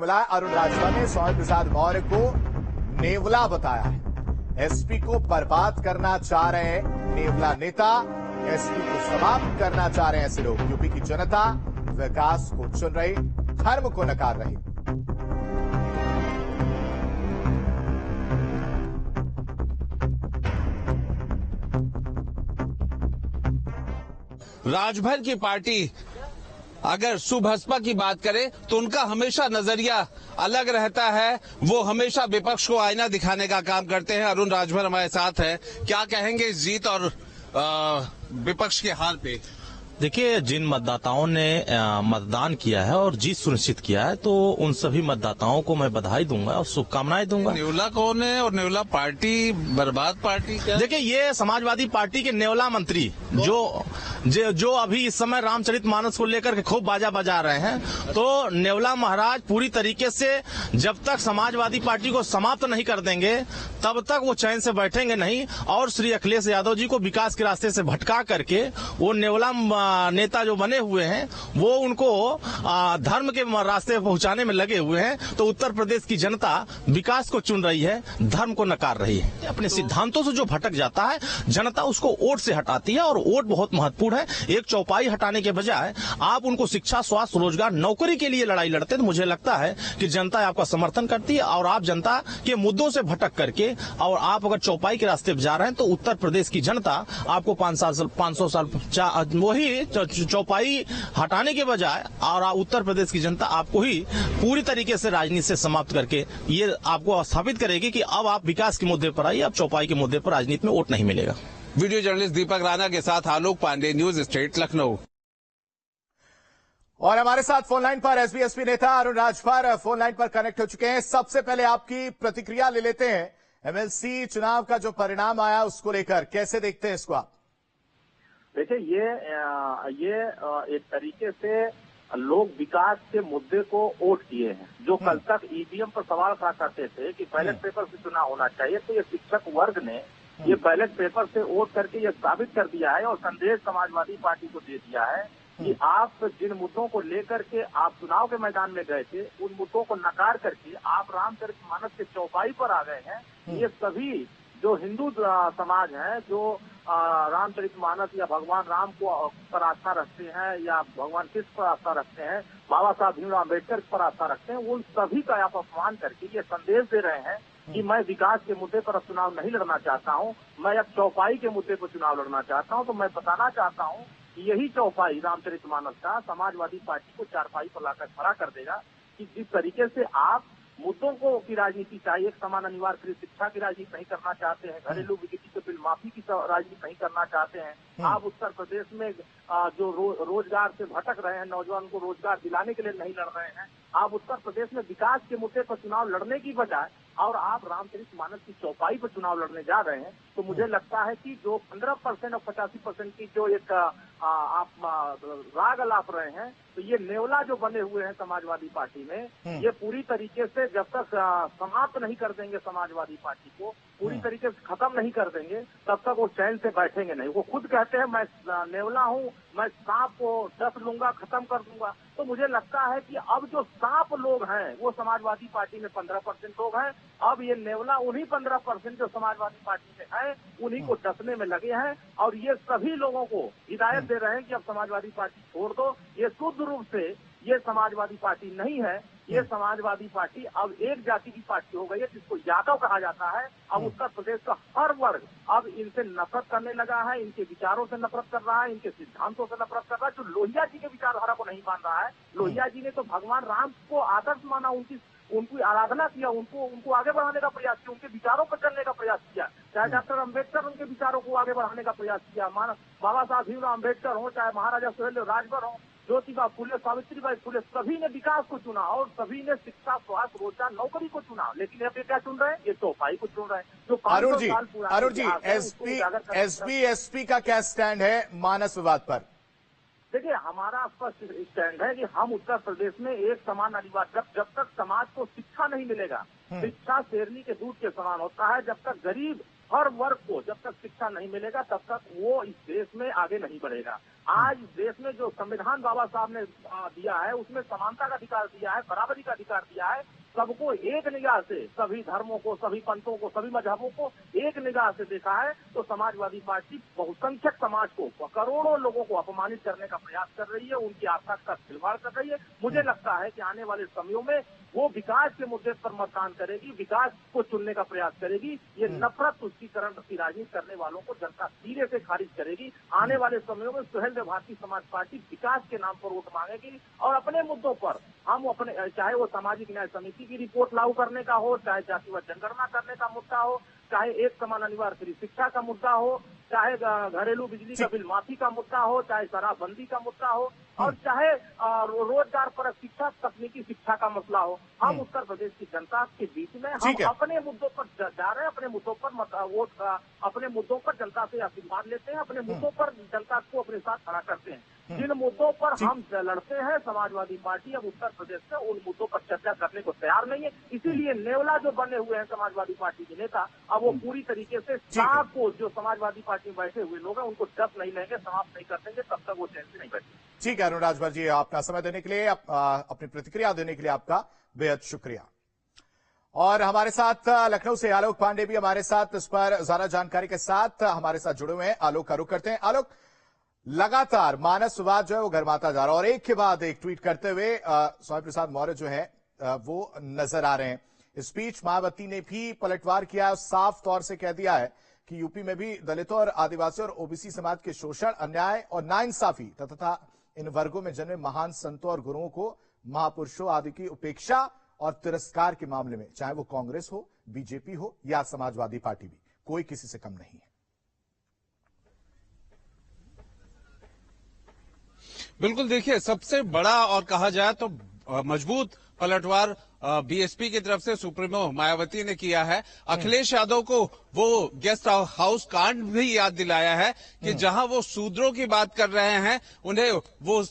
मिला है। अरुण राजभर ने स्वामी प्रसाद मौर्य को नेवला बताया है। एसपी को बर्बाद करना चाह रहे हैं नेवला नेता, एसपी को समाप्त करना चाह रहे हैं ऐसे लोग। यूपी की जनता विकास को चुन रही, धर्म को नकार रही। राजभर की पार्टी अगर सुभाषपा की बात करें तो उनका हमेशा नजरिया अलग रहता है। वो हमेशा विपक्ष को आईना दिखाने का काम करते हैं। अरुण राजभर हमारे साथ है, क्या कहेंगे इस जीत और विपक्ष के हार पे? देखिए, जिन मतदाताओं ने मतदान किया है और जीत सुनिश्चित किया है, तो उन सभी मतदाताओं को मैं बधाई दूंगा और शुभकामनाएं दूंगा। नेवला कौन है और नेवला पार्टी बर्बाद पार्टी क्या? देखिए, ये समाजवादी पार्टी के नेवला मंत्री जो अभी इस समय रामचरितमानस को लेकर के खूब बाजा बजा रहे हैं, तो नेवला महाराज पूरी तरीके से जब तक समाजवादी पार्टी को समाप्त नहीं कर देंगे तब तक वो चैन से बैठेंगे नहीं। और श्री अखिलेश यादव जी को विकास के रास्ते से भटका करके वो नेवला नेता जो बने हुए हैं वो उनको धर्म के रास्ते पहुंचाने में लगे हुए हैं। तो उत्तर प्रदेश की जनता विकास को चुन रही है, धर्म को नकार रही है। अपने सिद्धांतों से जो भटक जाता है जनता उसको वोट से हटाती है, और वोट बहुत महत्वपूर्ण है। एक चौपाई हटाने के बजाय आप उनको शिक्षा, स्वास्थ्य, रोजगार, नौकरी के लिए लड़ाई लड़ते, तो मुझे लगता है कि जनता आपका समर्थन करती है। और आप जनता के मुद्दों से भटक करके और आप अगर चौपाई के रास्ते पर जा रहे हैं तो उत्तर प्रदेश की जनता आपको 500 साल वही चौपाई हटाने के बजाय और उत्तर प्रदेश की जनता आपको ही पूरी तरीके से राजनीति से समाप्त करके ये आपको स्थापित करेगी कि अब आप विकास के मुद्दे पर आइए, अब चौपाई के मुद्दे पर राजनीति में वोट नहीं मिलेगा। वीडियो जर्नलिस्ट दीपक राणा के साथ आलोक पांडे, न्यूज स्टेट, लखनऊ। और हमारे साथ फोन लाइन पर एसबी नेता अरुण राजभर फोन लाइन पर कनेक्ट हो चुके हैं। सबसे पहले आपकी प्रतिक्रिया ले लेते हैं। एमएलसी चुनाव का जो परिणाम आया उसको लेकर कैसे देखते हैं इसको आप? देखिए, ये एक तरीके से लोग विकास के मुद्दे को वोट किए हैं। जो कल तक ईवीएम पर सवाल करा करते थे कि बैलेट पेपर से चुनाव होना चाहिए, तो ये शिक्षक वर्ग ने ये बैलेट पेपर से वोट करके ये साबित कर दिया है और संदेश समाजवादी पार्टी को दे दिया है कि आप जिन मुद्दों को लेकर के आप चुनाव के मैदान में गए थे, उन मुद्दों को नकार करके आप रामचरितमानस के चौपाई पर आ गए हैं। ये सभी जो हिंदू समाज है, जो रामचरितमानस या भगवान राम को पर आस्था रखते हैं या भगवान कृष्ण पर आस्था रखते हैं, बाबा साहब भीमराव अम्बेडकर पर आस्था रखते हैं, उन सभी का आप अपमान करके ये संदेश दे रहे हैं कि मैं विकास के मुद्दे पर अब चुनाव नहीं लड़ना चाहता हूं, मैं अब चौपाई के मुद्दे पर चुनाव लड़ना चाहता हूं। तो मैं बताना चाहता हूं कि यही चौपाई रामचरितमानस का समाजवादी पार्टी को चारपाई पर लाकर खड़ा कर देगा कि जिस तरीके से आप मुद्दों को की राजनीति चाहिए, एक समान अनिवार्य कृषि शिक्षा की राजनीति नहीं करना चाहते हैं, घरेलू बिजली के बिल माफी की राजनीति नहीं करना चाहते हैं, आप उत्तर प्रदेश में जो रोजगार से भटक रहे हैं, नौजवान को रोजगार दिलाने के लिए नहीं लड़ रहे हैं, आप उत्तर प्रदेश में विकास के मुद्दे पर चुनाव लड़ने की बजाय और आप रामचरितमानस की चौपाई पर चुनाव लड़ने जा रहे हैं। तो मुझे लगता है कि जो 15% और 85% की जो एक आप राग अलाप रहे हैं, तो ये नेवला जो बने हुए हैं समाजवादी पार्टी में, ये पूरी तरीके से जब तक समाप्त नहीं कर देंगे समाजवादी पार्टी को, पूरी तरीके से खत्म नहीं कर देंगे, तब तक वो चैन से बैठेंगे नहीं। वो खुद कहते हैं मैं नेवला हूँ, मैं सांप को डस लूंगा, खत्म कर दूंगा। तो मुझे लगता है कि अब जो सांप लोग हैं वो समाजवादी पार्टी में 15% लोग हैं। अब ये नेवला उन्हीं 15% जो समाजवादी पार्टी में है उन्हीं को डसने में लगे हैं और ये सभी लोगों को हिदायत दे रहे हैं कि अब समाजवादी पार्टी छोड़ दो। ये शुद्ध रूप से ये समाजवादी पार्टी नहीं है, ये समाजवादी पार्टी अब एक जाति की पार्टी हो गई है जिसको यादव कहा जाता है। अब उत्तर प्रदेश का हर वर्ग अब इनसे नफरत करने लगा है, इनके विचारों से नफरत कर रहा है, इनके सिद्धांतों से नफरत कर रहा है। जो लोहिया जी के विचारधारा को नहीं मान रहा है, लोहिया जी ने तो भगवान राम को आदर्श माना, उनकी आराधना किया, उनको आगे बढ़ाने का प्रयास किया, उनके विचारों पर चलने का प्रयास किया। चाहे डॉक्टर अम्बेडकर उनके विचारों को आगे बढ़ाने का प्रयास किया, बाबा साहब भीमराव अम्बेडकर हो, चाहे महाराजा सुहेलदेव राजभर हो, ज्योतिबा फुले, सावित्रीबाई फुले, सभी ने विकास को चुना और सभी ने शिक्षा, स्वास्थ्य, रोजगार, नौकरी को चुना। लेकिन अब ये क्या चुन रहे हैं? ये चौपाई को चुन रहे हैं। जो अरुण जी, एसपी का क्या स्टैंड है मानस विवाद पर? देखिए, हमारा स्पष्ट स्टैंड है कि हम उत्तर प्रदेश में एक समान अनिवार्य, जब तक समाज को शिक्षा नहीं मिलेगा, शिक्षा शेरनी के दूध के समान होता है, जब तक गरीब हर वर्ग को जब तक शिक्षा नहीं मिलेगा तब तक वो इस देश में आगे नहीं बढ़ेगा। आज देश में जो संविधान बाबा साहब ने दिया है उसमें समानता का अधिकार दिया है, बराबरी का अधिकार दिया है, सबको एक निगाह से, सभी धर्मों को, सभी पंथों को, सभी मजहबों को एक निगाह से देखा है। तो समाजवादी पार्टी बहुसंख्यक समाज को, करोड़ों लोगों को अपमानित करने का प्रयास कर रही है, उनकी आस्था का खिलवाड़ कर रही है। मुझे लगता है कि आने वाले समयों में वो विकास के मुद्दे पर मतदान करेगी, विकास को चुनने का प्रयास करेगी। ये नफरत, तुष्टीकरण की राजनीति करने वालों को जनता सिरे से खारिज करेगी। आने वाले समयों में सुहेल भारतीय समाज पार्टी विकास के नाम पर वोट मांगेगी और अपने मुद्दों पर हम अपने, चाहे वो सामाजिक न्याय समिति की रिपोर्ट लागू करने का हो, चाहे जातिवाद जनगणना करने का मुद्दा हो, चाहे एक समान अनिवार्य फ्री शिक्षा का मुद्दा हो, चाहे घरेलू बिजली का बिल माफी का मुद्दा हो, चाहे शराबबंदी का मुद्दा हो, और चाहे रोजगार पर शिक्षा, तकनीकी शिक्षा का मसला हो। हम उत्तर प्रदेश की जनता के बीच में हम अपने मुद्दों पर जा रहे हैं, अपने मुद्दों पर वोट, अपने मुद्दों पर जनता से आशीर्वाद लेते हैं, अपने मुद्दों पर जनता को अपने साथ खड़ा करते हैं। जिन मुद्दों पर हम लड़ते हैं, समाजवादी पार्टी अब उत्तर प्रदेश में उन मुद्दों पर चर्चा करने को तैयार नहीं है। इसीलिए नेवला जो बने हुए हैं समाजवादी पार्टी के नेता, अब वो पूरी तरीके से साफ को, जो समाजवादी पार्टी में बैठे हुए लोग हैं उनको डस नहीं लेंगे, समाप्त नहीं कर देंगे, तब तक वो चैन से नहीं बैठेंगे। ठीक है अनुराज भर जी, अपना समय देने के लिए, अपनी प्रतिक्रिया देने के लिए आपका बेहद शुक्रिया। और हमारे साथ लखनऊ से आलोक पांडे भी हमारे साथ इस पर ज्यादा जानकारी के साथ हमारे साथ जुड़े हुए हैं। आलोक का रुख करते हैं। आलोक, लगातार मानस विवाद जो है वो गर्माता जा रहा है और एक के बाद एक ट्वीट करते हुए स्वामी प्रसाद मौर्य जो है वो नजर आ रहे हैं। इस बीच मायावती ने भी पलटवार किया है, साफ तौर से कह दिया है कि यूपी में भी दलितों और आदिवासी और ओबीसी समाज के शोषण, अन्याय और नाइंसाफी तथा इन वर्गों में जन्मे महान संतों और गुरुओं को, महापुरुषों आदि की उपेक्षा और तिरस्कार के मामले में चाहे वो कांग्रेस हो, बीजेपी हो या समाजवादी पार्टी भी, कोई किसी से कम नहीं है। बिल्कुल, देखिए, सबसे बड़ा और कहा जाए तो मजबूत पलटवार बीएसपी की तरफ से सुप्रीमो मायावती ने किया है। अखिलेश यादव को वो गेस्ट हाउस कांड भी याद दिलाया है कि जहां वो शूद्रों की बात कर रहे हैं, उन्हें वो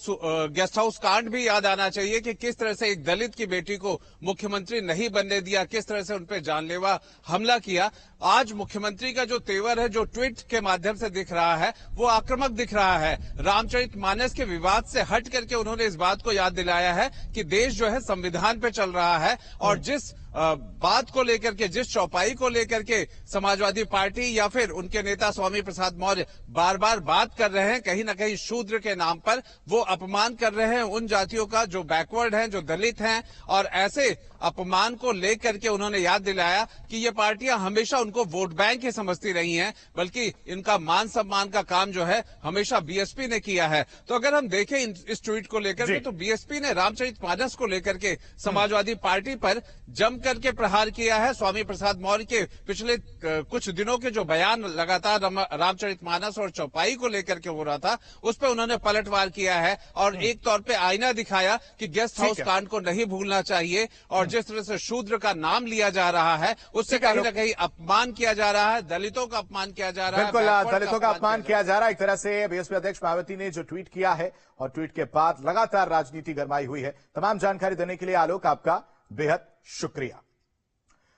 गेस्ट हाउस कांड भी याद आना चाहिए कि किस तरह से एक दलित की बेटी को मुख्यमंत्री नहीं बनने दिया, किस तरह से उनपे जानलेवा हमला किया। आज मुख्यमंत्री का जो तेवर है, जो ट्वीट के माध्यम से दिख रहा है, वो आक्रामक दिख रहा है। रामचरितमानस के विवाद से हट करके उन्होंने इस बात को याद दिलाया है कि देश जो है संविधान पे चल रहा है और जिस बात को लेकर के, जिस चौपाई को लेकर के समाजवादी पार्टी या फिर उनके नेता स्वामी प्रसाद मौर्य बार बार बात कर रहे हैं, कहीं ना कहीं शूद्र के नाम पर वो अपमान कर रहे हैं उन जातियों का जो बैकवर्ड हैं, जो दलित हैं। और ऐसे अपमान को लेकर के उन्होंने याद दिलाया कि ये पार्टियां हमेशा उनको वोट बैंक ही समझती रही हैं, बल्कि इनका मान सम्मान का काम जो है हमेशा बीएसपी ने किया है। तो अगर हम देखें इस ट्वीट को लेकर के, तो बीएसपी ने रामचरितमानस को लेकर के समाजवादी पार्टी पर जम करके प्रहार किया है। स्वामी प्रसाद मौर्य के पिछले कुछ दिनों के जो बयान लगातार रामचरितमानस और चौपाई को लेकर के हो रहा था, उस पर उन्होंने पलटवार किया है और एक तौर पे आईना दिखाया कि गेस्ट हाउस कांड को नहीं भूलना चाहिए और जिस तरह से शूद्र का नाम लिया जा रहा है, उससे कहीं ना कहीं अपमान किया जा रहा है, दलितों का अपमान किया जा रहा है। बिल्कुल, दलितों का अपमान किया जा रहा है। एक तरह से बीएसपी अध्यक्ष मायावती ने जो ट्वीट किया है और ट्वीट के बाद लगातार राजनीति गरमाई हुई है। तमाम जानकारी देने के लिए आलोक आपका बेहद शुक्रिया।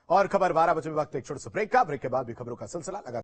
और खबर 12 बजे वक्त एक छोटे से ब्रेक का, ब्रेक के बाद भी खबरों का सिलसिला लगा।